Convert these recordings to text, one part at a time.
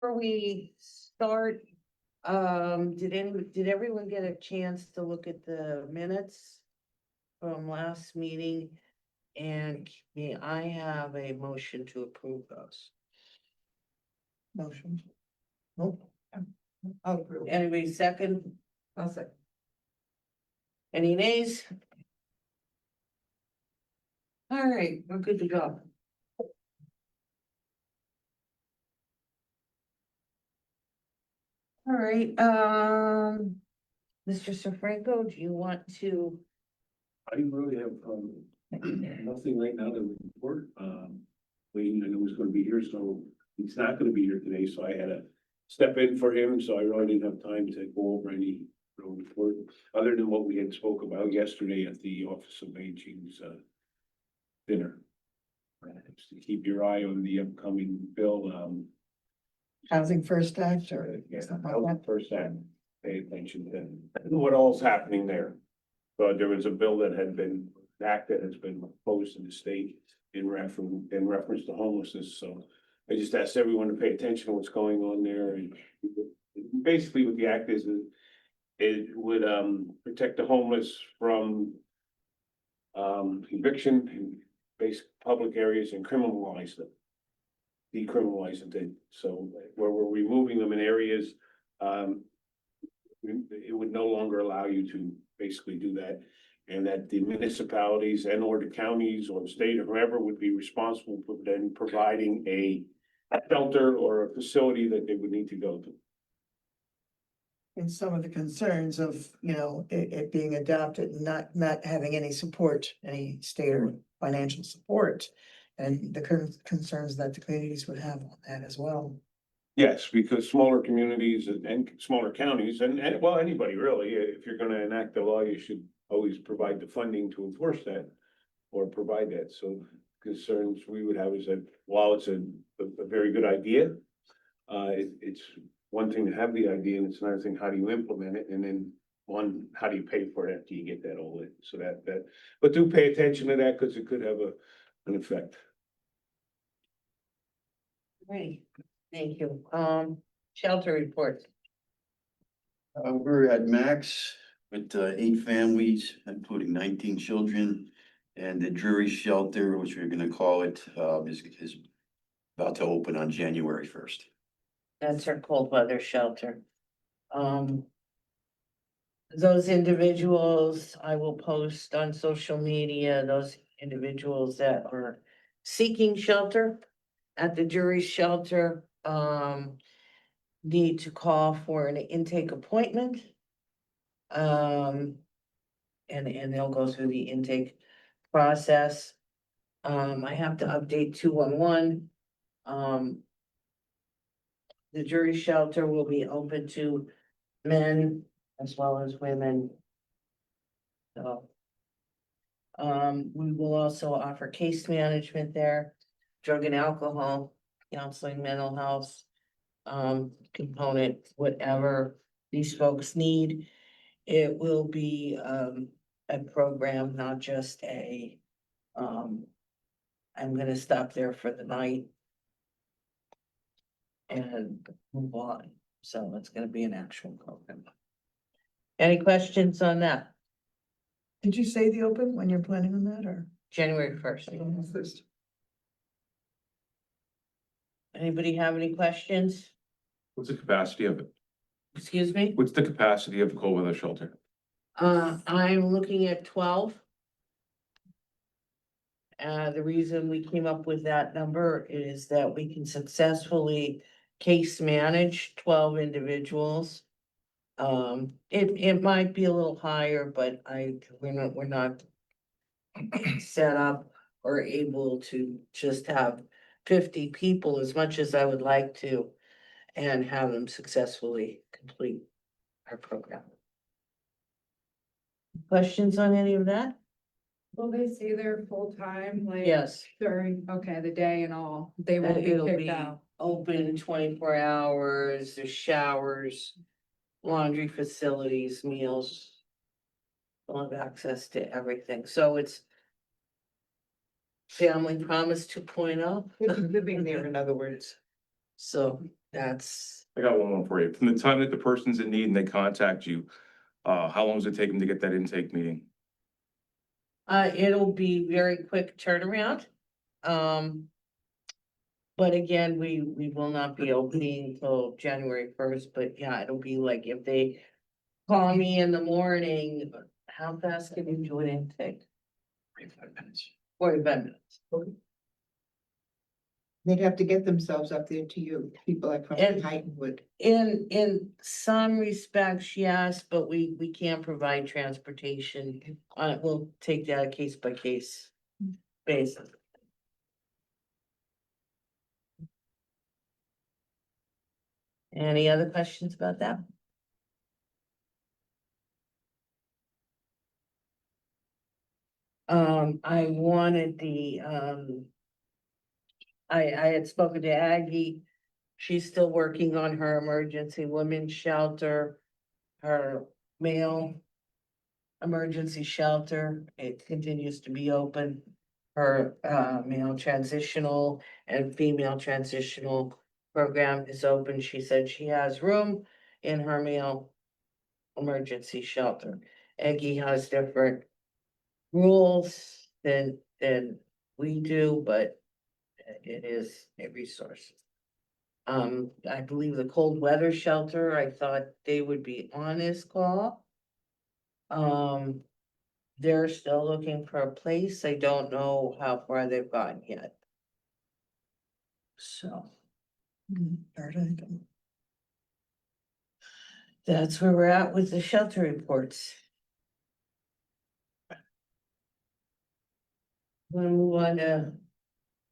Before we start, did everyone get a chance to look at the minutes from last meeting? And may I have a motion to approve those? Motion. Nope. I'll approve. Anybody second? I'll second. Any nays? All right, we're good to go. All right, Mr. Sefranco, do you want to? I really have, nothing right now to report, Wayne, I know he's gonna be here, so he's not gonna be here today, so I had to step in for him, so I really didn't have time to go over any real report, other than what we had spoke about yesterday at the Office of Aging's, dinner. Just to keep your eye on the upcoming bill, Housing First Act or yeah, something I'll like that. first and pay attention to what all's happening there. But there was a bill that had been, act that has been proposed in the state in reference to homelessness, so I just asked everyone to pay attention to what's going on there, and basically what the act is, it would, protect the homeless from eviction in basic public areas and criminalize them. Decriminalize it, so where we're removing them in areas, it would no longer allow you to basically do that. And that the municipalities and or the counties or the state or whoever would be responsible for then providing a shelter or a facility that they would need to go to. And some of the concerns of, it being adopted, and not having any support, any state or financial support. And the concerns that the communities would have on that as well. Yes, because smaller communities and smaller counties and well, anybody really, if you're gonna enact the law, you should always provide the funding to enforce that. Or provide that, so concerns we would have is that while it's a very good idea. It's one thing to have the idea and it's another thing, how do you implement it? And then how do you pay for it after you get that all in? So but do pay attention to that because it could have an effect. Great, thank you. Shelter reports. We're at max with 8 families, including 19 children. And the Drury Shelter, which we're gonna call it, is about to open on January 1st. That's our cold weather shelter. Those individuals, I will post on social media, those individuals that are seeking shelter at the jury shelter, need to call for an intake appointment. And they'll go through the intake process. I have to update 211. The jury shelter will be open to men as well as women. So. We will also offer case management there, drug and alcohol, counseling, mental health. Component, whatever these folks need. It will be a program, not just I'm gonna stop there for the night. And move on, so it's gonna be an actual program. Any questions on that? Did you say the open when you're planning on that or? January 1st. First. Anybody have any questions? What's the capacity of it? Excuse me? What's the capacity of the cold weather shelter? I'm looking at 12. The reason we came up with that number is that we can successfully case manage 12 individuals. It might be a little higher, but we're not set up or able to just have 50 people as much as I would like to and have them successfully complete our program. Questions on any of that? Will they stay there full time, like Yes. during, okay, the day and all, they won't be It'll kicked be out? open 24 hours, there's showers, laundry facilities, meals. They'll have access to everything, so it's Family Promise 2.0. Living there, in other words. So that's, I got one more for you. From the time that the person's in need and they contact you, how long does it take them to get that intake meeting? it'll be very quick turnaround. But again, we will not be opening till January 1st, but yeah, it'll be like if they call me in the morning, how fast can you do an intake? 45 minutes. 45 minutes. They'd have to get themselves up there to you, people like from And- Heighton would. In some respects, yes, but we can't provide transportation. We'll take that case by case basis. Any other questions about that? I wanted I had spoken to Aggie. She's still working on her emergency women's shelter, her male emergency shelter. It continues to be open. Her male transitional and female transitional program is open. She said she has room in her male emergency shelter. Aggie has different rules than we do, but it is a resource. I believe the cold weather shelter, I thought they would be on this call. They're still looking for a place. I don't know how far they've gotten yet. So that's where we're at with the shelter reports. Wanna move on to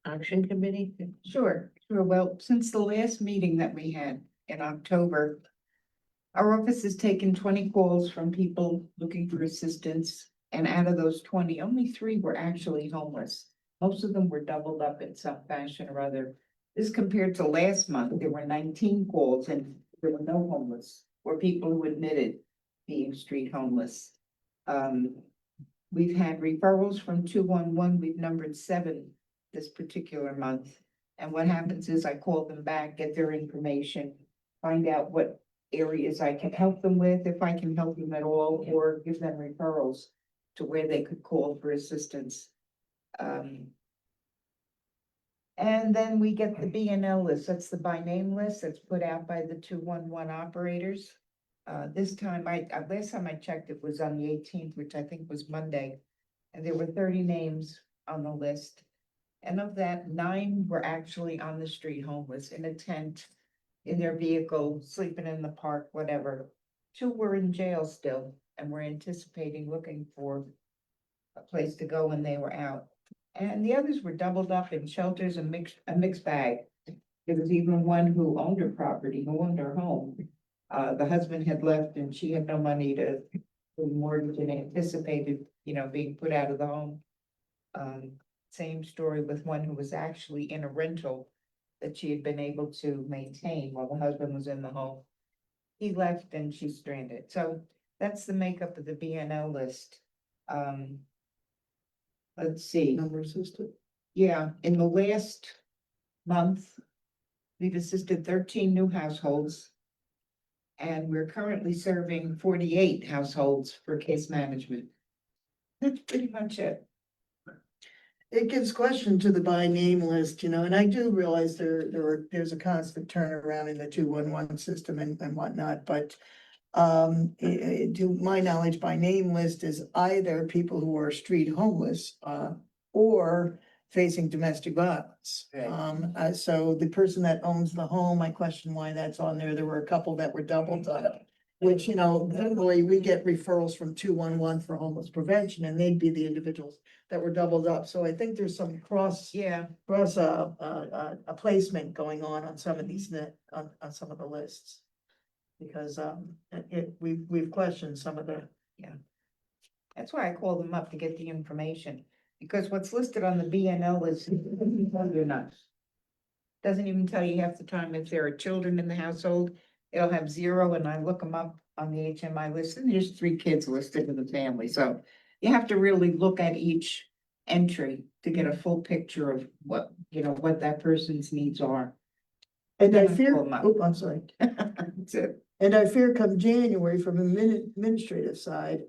action committee? Sure. Well, since the last meeting that we had in October, our office has taken 20 calls from people looking for assistance. And out of those 20, only 3 were actually homeless. Most of them were doubled up in some fashion or other. This compared to last month, there were 19 calls and there were no homeless or people who admitted being street homeless. We've had referrals from 211. We've numbered 7 this particular month. And what happens is I call them back, get their information, find out what areas I can help them with, if I can help them at all, or give them referrals to where they could call for assistance. And then we get the BNL list. That's the by name list that's put out by the 211 operators. This time last time I checked, it was on the 18th, which I think was Monday. And there were 30 names on the list. And of that, 9 were actually on the street homeless in a tent, in their vehicle, sleeping in the park, whatever. 2 were in jail still, and were anticipating looking for a place to go when they were out. And the others were doubled up in shelters, a mixed bag. There was even one who owned her property, who owned her home. The husband had left and she had no money to mortgage and anticipated, being put out of the home. Same story with one who was actually in a rental that she had been able to maintain while the husband was in the home. He left and she's stranded. So that's the makeup of the BNL list. Let's see. Number assisted. Yeah, in the last month, we've assisted 13 new households. And we're currently serving 48 households for case management. That's pretty much it. It gives question to the by name list, and I do realize there's a constant turnaround in the 211 system and whatnot, but. To my knowledge, by name list is either people who are street homeless, or facing domestic violence. Right. So the person that owns the home, I question why that's on there. There were a couple that were doubled up. Which, normally we get referrals from 211 for homeless prevention, and they'd be the individuals that were doubled up. So I think there's some cross a placement going on some of these on some of the lists. Because we've questioned some of the. That's why I called them up to get the information, because what's listed on the BNL list they're not. Doesn't even tell you half the time if there are children in the household. It'll have 0, and I look them up on the HMI list, and there's 3 kids listed in the family. So you have to really look at each entry to get a full picture of what that person's needs are. And I Then fear, pull 'em out. oh, I'm sorry. That's it. And I fear come January from an administrative side,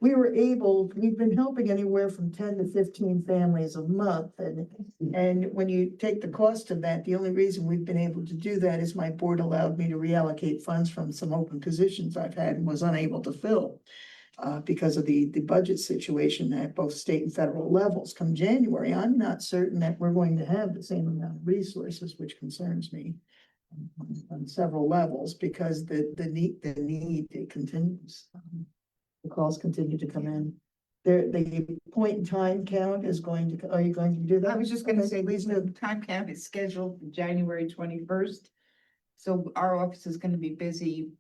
we've been helping anywhere from 10 to 15 families a month. And when you take the cost of that, the only reason we've been able to do that is my board allowed me to reallocate funds from some open positions I've had and was unable to fill. Because of the budget situation at both state and federal levels. Come January, I'm not certain that we're going to have the same amount of resources, which concerns me. On several levels, because the need it continues. The calls continue to come in. The point in time count is going to, are you going to do that? I was just gonna Okay, say, please the do. time count is scheduled for January 21st. So our office is gonna be busy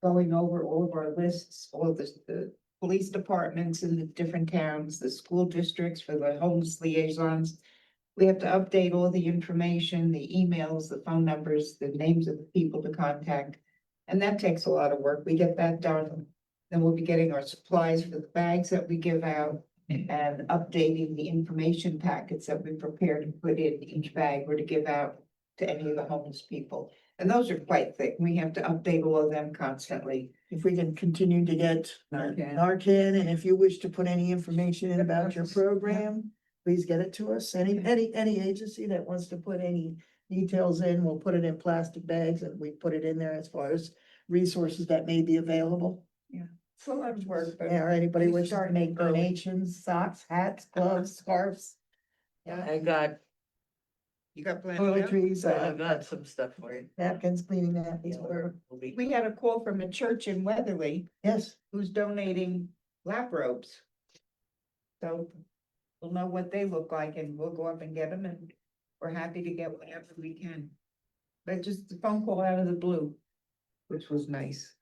going over all of our lists, all the police departments in the different towns, the school districts for the homeless liaisons. We have to update all the information, the emails, the phone numbers, the names of the people to contact. And that takes a lot of work. We get that done. Then we'll be getting our supplies for the bags that we give out and updating the information packets that we prepare to put in each bag or to give out to any of the homeless people. And those are quite thick. We have to update all of them constantly. If we can continue to get Narcan. Narcan, and if you wish to put any information in about your program, please get it to us. Any agency that wants to put any details in, we'll put it in plastic bags and we put it in there as far as resources that may be available. It's a lot of work, but Yeah, or anybody we wishes to start make early. donations, socks, hats, gloves, scarves. Yeah, I got, you got plans now? toiletries, I got some stuff for you. napkins, cleaning napkins, whatever. Will be- We had a call from a church in Weatherly Yes, who's donating lap robes. So we'll know what they look like and we'll go up and get them and we're happy to get whatever we can. But just a phone call out of the blue, which was nice.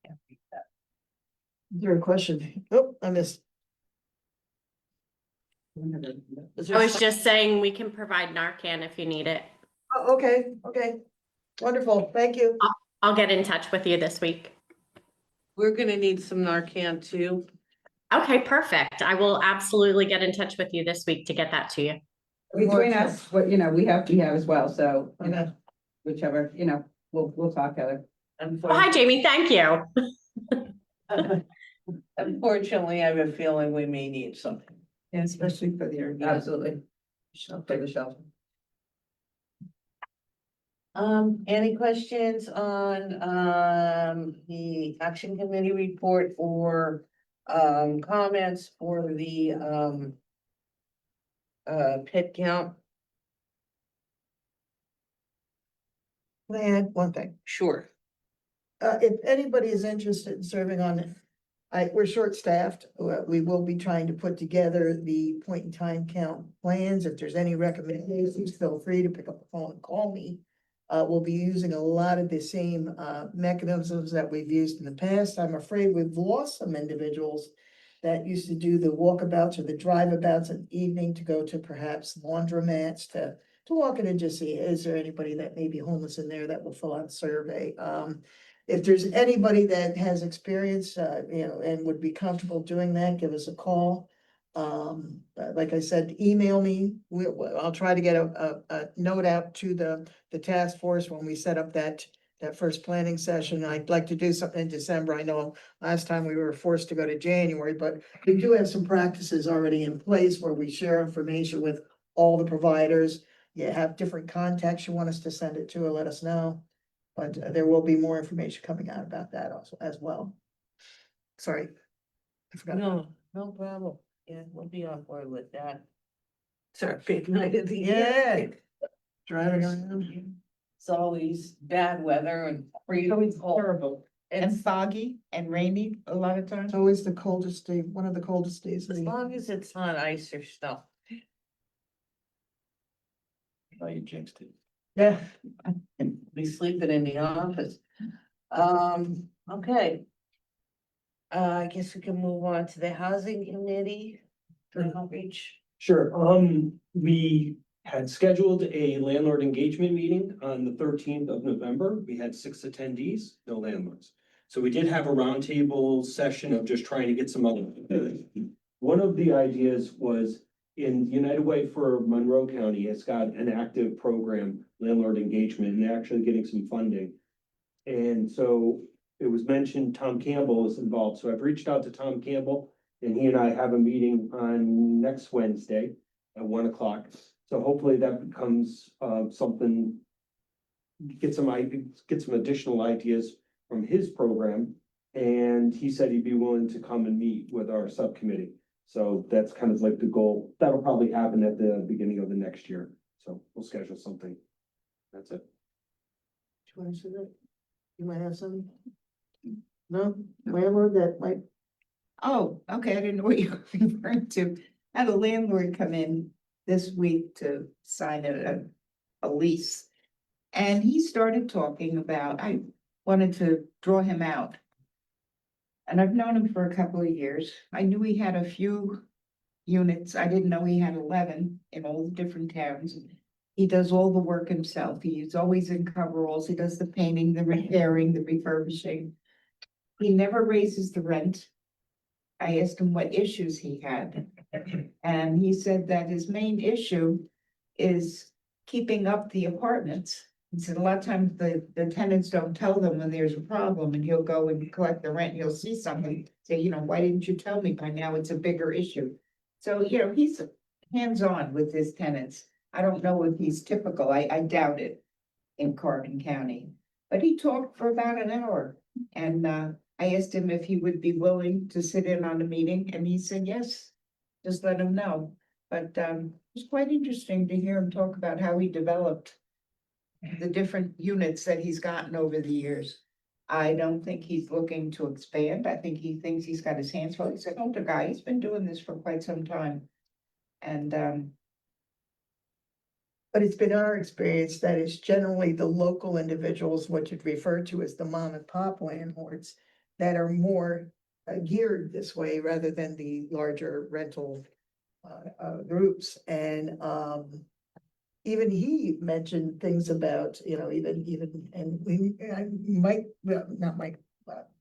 is there a question? Oh, I missed. Is I there was some- just saying we can provide Narcan if you need it. Oh, okay, wonderful, thank you. I'll get in touch with you this week. We're gonna need some Narcan too. Okay, perfect. I will absolutely get in touch with you this week to get that to you. Between us, what, you know, we have as well, so, you Okay. know, whichever, you know, we'll talk, Heather. Oh, hi, Jamie. Thank you. Unfortunately, I have a feeling we may need something. Yeah, especially for the. Absolutely. For the shelter. Any questions on, the action committee report or, comments for the, pit count? Can I add one thing? Sure. If anybody is interested in serving on it, we're short-staffed. We will be trying to put together the point in time count plans. If there's any recommendations, feel free to pick up the phone and call me. We'll be using a lot of the same, mechanisms that we've used in the past. I'm afraid we've lost some individuals that used to do the walkabouts or the drive-abouts in the evening to go to perhaps laundromats to walk in and just see, is there anybody that may be homeless in there that will fill out a survey? If there's anybody that has experience, and would be comfortable doing that, give us a call. Like I said, email me. I'll try to get a note out to the task force when we set up that first planning session. I'd like to do something in December. I know last time we were forced to go to January, but we do have some practices already in place where we share information with all the providers. You have different contacts you want us to send it to, or let us know. But there will be more information coming out about that also as well. Sorry. I forgot. No problem. Yeah, we'll be on board with that. It's our big night of the Yeah. year. Driving around. It's always bad weather and freezing cold. Terrible. And It's, foggy and rainy a lot of times. It's always the coldest day, one of the coldest days of as the year. long as it's not ice or snow. Now you jinxed it. Yeah. Be sleeping in the office. Okay. I guess we can move on to the housing committee for outreach. Sure, we had scheduled a landlord engagement meeting on the 13th of November. We had 6 attendees, no landlords. So we did have a roundtable session of just trying to get some other. One of the ideas was in United Way for Monroe County has got an active program, landlord engagement, and they're actually getting some funding. And so it was mentioned Tom Campbell is involved, so I've reached out to Tom Campbell, and he and I have a meeting on next Wednesday at 1 o'clock. So hopefully that becomes something, get some additional ideas from his program. And he said he'd be willing to come and meet with our subcommittee. So that's kind of like the goal. That'll probably happen at the beginning of the next year. So we'll schedule something. That's it. Do you want to say that? You might have something? No, landlord that might, Oh, okay, I didn't know what you were referring to. I had a landlord come in this week to sign a lease. And he started talking about, I wanted to draw him out. And I've known him for a couple of years. I knew he had a few units. I didn't know he had 11 in all the different towns. He does all the work himself. He's always in coveralls. He does the painting, the repairing, the refurbishing. He never raises the rent. I asked him what issues he had. And he said that his main issue is keeping up the apartments. He said a lot of times the tenants don't tell them when there's a problem, and he'll go and collect the rent, and you'll see something, say, you know, why didn't you tell me by now? It's a bigger issue. So, you know, he's hands-on with his tenants. I don't know if he's typical. I doubt it in Carbon County. But he talked for about an hour, and I asked him if he would be willing to sit in on a meeting, and he said yes. Just let him know. But it was quite interesting to hear him talk about how he developed the different units that he's gotten over the years. I don't think he's looking to expand. I think he thinks he's got his hands full. He's an older guy. He's been doing this for quite some time. And but it's been our experience that it's generally the local individuals, what you'd refer to as the mom and pop landlords, that are more geared this way rather than the larger rental groups. And even he mentioned things about, you know, and Mike, well, not Mike,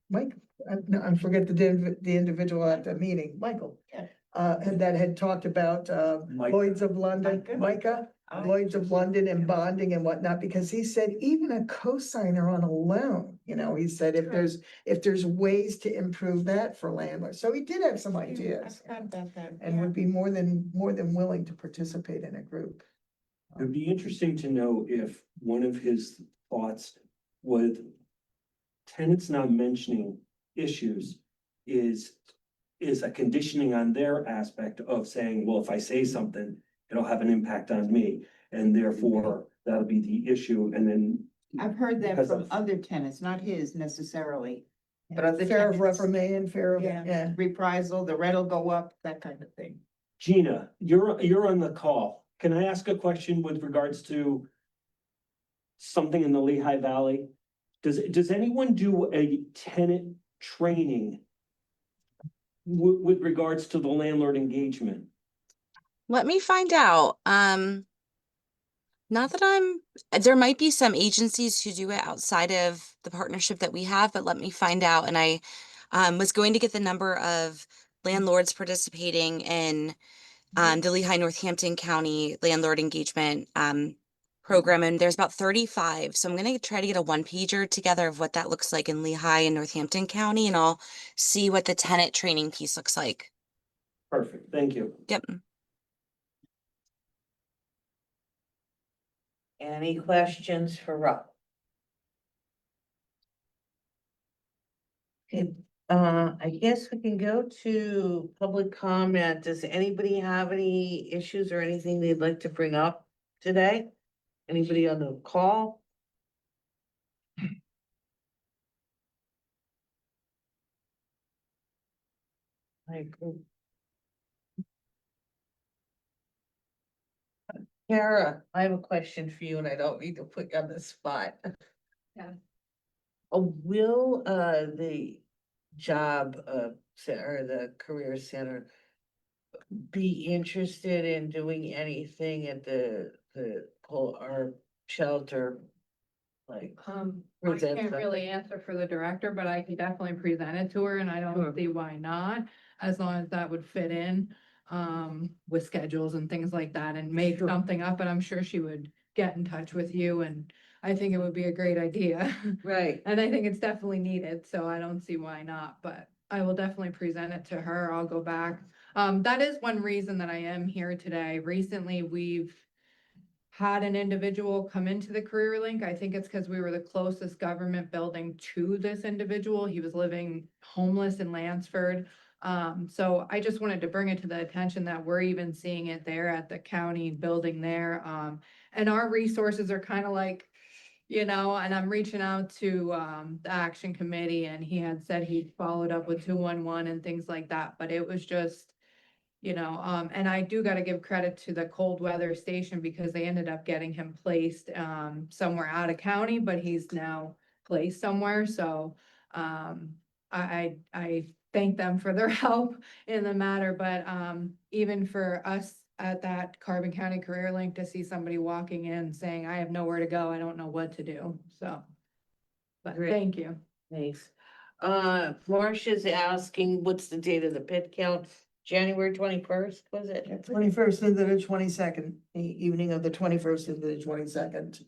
Mike, I forget the individual at the meeting, Michael. Yeah. And that had talked about Lloyd's of London, Micah, Lloyd's of London and bonding and whatnot, because he said even a cosigner on a loan, you know, he said if there's ways to improve that for landlords. So he did have some I ideas forgot about that. and would be more than willing to participate in a group. It'd be interesting to know if one of his thoughts with tenants not mentioning issues is a conditioning on their aspect of saying, well, if I say something, it'll have an impact on me, and therefore that'll be the issue, and then. I've heard that Because from of- other tenants, not his necessarily. But other Fair of tenants, reprimand, fair of, yeah, yeah. reprisal, the rent will go up, that kind of thing. Gina, you're on the call. Can I ask a question with regards to something in the Lehigh Valley? Does anyone do a tenant training with regards to the landlord engagement? Let me find out. Not that there might be some agencies who do it outside of the partnership that we have, but let me find out. And I was going to get the number of landlords participating in the Lehigh Northampton County landlord engagement program, and there's about 35. So I'm going to try to get a one-pager together of what that looks like in Lehigh and Northampton County, and I'll see what the tenant training piece looks like. Perfect, thank you. Yep. Any questions for Rob? Okay, I guess we can go to public comment. Does anybody have any issues or anything they'd like to bring up today? Anybody on the call? Kara, I have a question for you and I don't need to put you on the spot. Yeah. Will, the job, center, the career center be interested in doing anything at the whole, our shelter? Like, I present can't really something? answer for the director, but I can definitely present it to her, and I Sure. don't see why not, as long as that would fit in. with schedules and things like that and make Sure. something up, and I'm sure she would get in touch with you, and I think it would be a great idea. Right. And I think it's definitely needed, so I don't see why not, but I will definitely present it to her. I'll go back. That is one reason that I am here today. Recently, we've had an individual come into the Career Link. I think it's because we were the closest government building to this individual. He was living homeless in Lansford. So I just wanted to bring it to the attention that we're even seeing it there at the county building there. And our resources are kind of like, and I'm reaching out to the action committee, and he had said he followed up with 211 and things like that, but it was just, and I do gotta give credit to the cold weather station because they ended up getting him placed somewhere out of county, but he's now placed somewhere, so I thank them for their help in the matter, but even for us at that Carbon County Career Link to see somebody walking in saying, I have nowhere to go, I don't know what to do, so. But Great. thank you. Thanks. Marcia's asking, what's the date of the pit count? January 21st, was it? 21st into the 22nd, the evening of the 21st into the 22nd.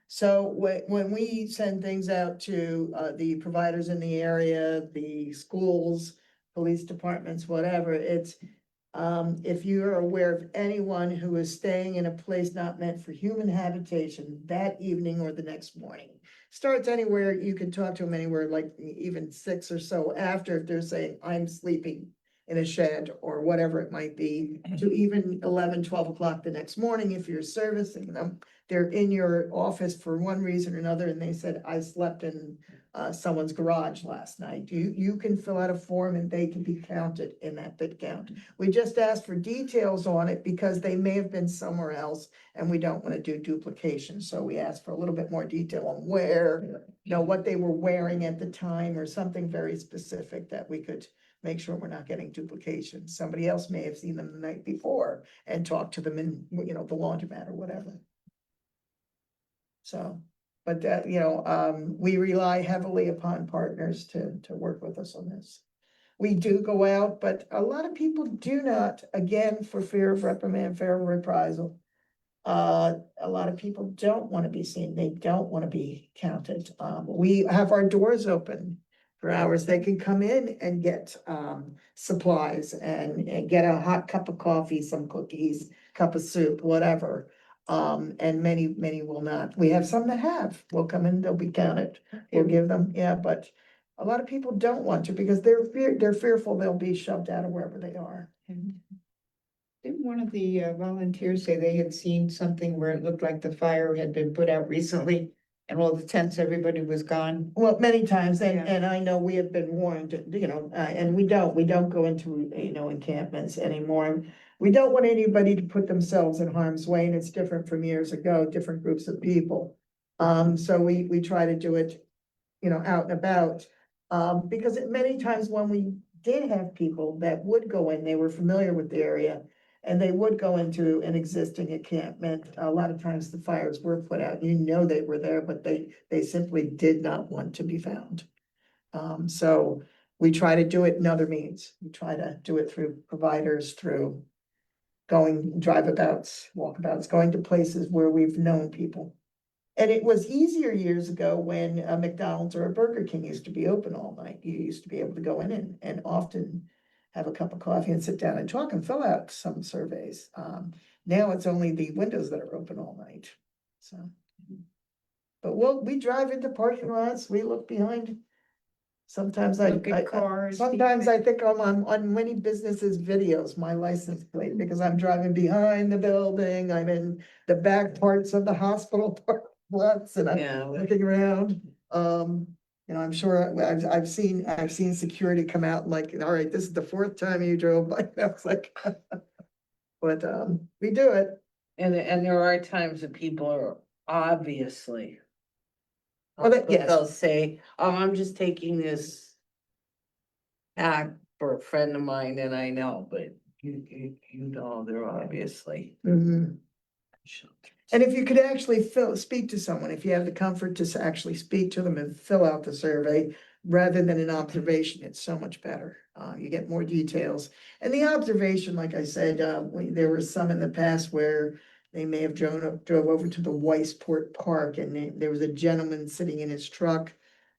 So when we send things out to the providers in the area, the schools, police departments, whatever, it's if you are aware of anyone who is staying in a place not meant for human habitation that evening or the next morning. Starts anywhere, you can talk to them anywhere, like even 6 or so after, if they're saying, I'm sleeping in a shed or whatever it might be, to even 11, 12 o'clock the next morning, if you're servicing them, they're in your office for one reason or another, and they said, I slept in someone's garage last night. You can fill out a form and they can be counted in that bid count. We just asked for details on it because they may have been somewhere else and we don't want to do duplication. So we asked for a little bit more detail on where, what they were wearing at the time or something very specific that we could make sure we're not getting duplication. Somebody else may have seen them the night before and talked to them in, the laundromat or whatever. So, but that, we rely heavily upon partners to work with us on this. We do go out, but a lot of people do not, again, for fear of reprimand, fear of reprisal. A lot of people don't want to be seen. They don't want to be counted. We have our doors open for hours. They can come in and get supplies and get a hot cup of coffee, some cookies, cup of soup, whatever. And many will not. We have some that will come in, they'll be counted. We'll give them, but a lot of people don't want to because they're fearful they'll be shoved out of wherever they are. Didn't one of the volunteers say they had seen something where it looked like the fire had been put out recently and all the tents, everybody was gone? Well, many times, Yeah. and I know we have been warned, and we don't go into, encampments anymore. We don't want anybody to put themselves in harm's way, and it's different from years ago, different groups of people. So we try to do it, out and about. Because many times when we did have people that would go in, they were familiar with the area. And they would go into an existing encampment. A lot of times the fires were put out, they were there, but they simply did not want to be found. So we try to do it in other means. We try to do it through providers, through drive-abouts, walkabouts, going to places where we've known people. And it was easier years ago when a McDonald's or a Burger King used to be open all night. You used to be able to go in and often have a cup of coffee and sit down and talk and fill out some surveys. Now it's only the windows that are open all night, so. But we drive into parking lots, we look behind. Sometimes Look at cars, sometimes I think I'm on many businesses' videos, my license plate, because I'm driving behind the building, I'm in the back parts of the hospital lots and I'm Yeah. looking around. I'm sure I've seen security come out and like, all right, this is the 4th time you drove by. I was like, but we do it. And there are times that people are obviously. Well, yes. They'll say, oh, I'm just taking this act for a friend of mine and I know, but you know, they're obviously. Mhm. And if you could actually speak to someone, if you have the comfort to actually speak to them and fill out the survey rather than an observation, it's so much better. You get more details. And the observation, like I said, there were some in the past where they may have drove over to the Weisport Park and there was a gentleman sitting in his truck,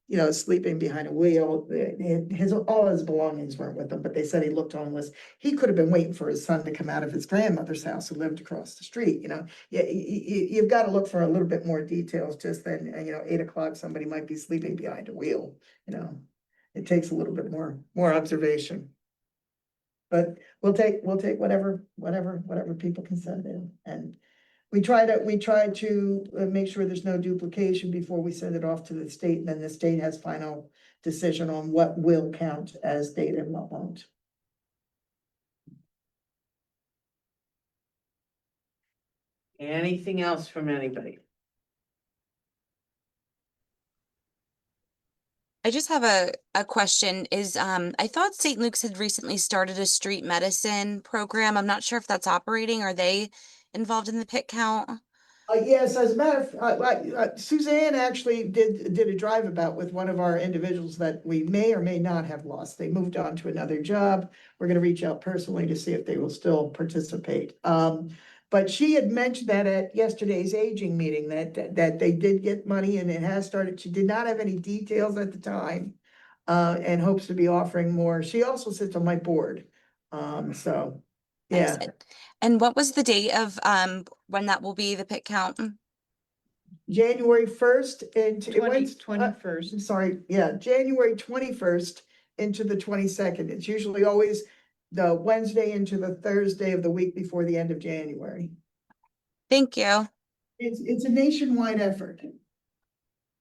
you know, sleeping behind a wheel. All his belongings weren't with him, but they said he looked homeless. He could have been waiting for his son to come out of his grandmother's house who lived across the street, you know. Yeah, you've got to look for a little bit more details, just then, 8 o'clock, somebody might be sleeping behind a wheel, you know. It takes a little bit more observation. But we'll take whatever people can send in, and we try to make sure there's no duplication before we send it off to the state, and then the state has final decision on what will count as data and what won't. Anything else from anybody? I just have a question is, I thought St. Luke's had recently started a street medicine program. I'm not sure if that's operating. Are they involved in the pit count? Yes, as a matter of, Suzanne actually did a drive about with one of our individuals that we may or may not have lost. They moved on to another job. We're gonna reach out personally to see if they will still participate. But she had mentioned that at yesterday's aging meeting, that they did get money and it has started. She did not have any details at the time. And hopes to be offering more. She also sits on my board. So, Nice. yeah. And what was the date of, when that will be, the pit count? January 1st into. it went- 21st. I'm sorry, yeah, January 21st into the 22nd. It's usually always the Wednesday into the Thursday of the week before the end of January. Thank you. It's a nationwide effort.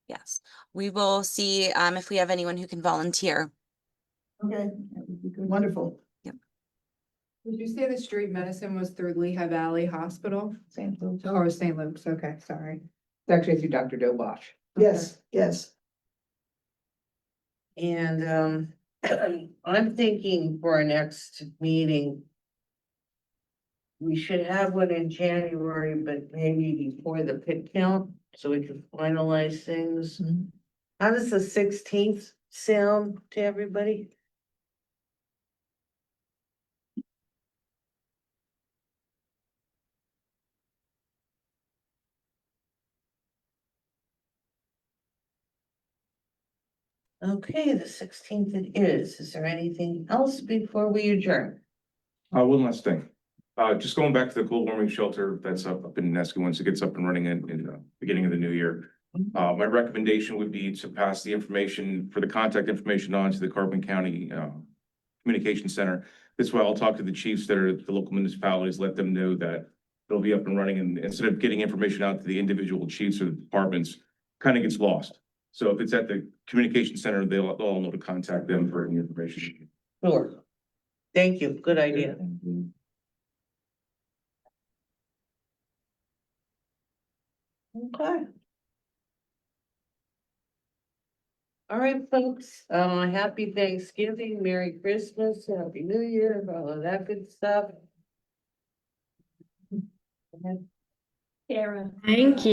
Yes, we will see, if we have anyone who can volunteer. Okay, wonderful. Did you say the street medicine was through Lehigh Valley Hospital? St. Luke's. Or St. Luke's, okay, sorry. It's actually through Dr. Dobosh. Yes, yes. And I'm thinking for our next meeting, we should have one in January, but maybe before the pit count, so we can finalize things. Mhm. How does the 16th sound to everybody? Okay, the 16th it is. Is there anything else before we adjourn? One last thing. Just going back to the global warming shelter that's up in Nesco, once it gets up and running in the beginning of the new year. My recommendation would be to pass the information for the contact information on to the Carbon County Communication Center. This way I'll talk to the chiefs that are at the local municipalities, let them know that it'll be up and running, and instead of getting information out to the individual chiefs or the departments, kind of gets lost. So if it's at the communication center, they'll all know to contact them for any information. Sure. Thank you. Good idea. Okay. All right, folks, happy Thanksgiving, Merry Christmas, Happy New Year, all of that good stuff. Thank you.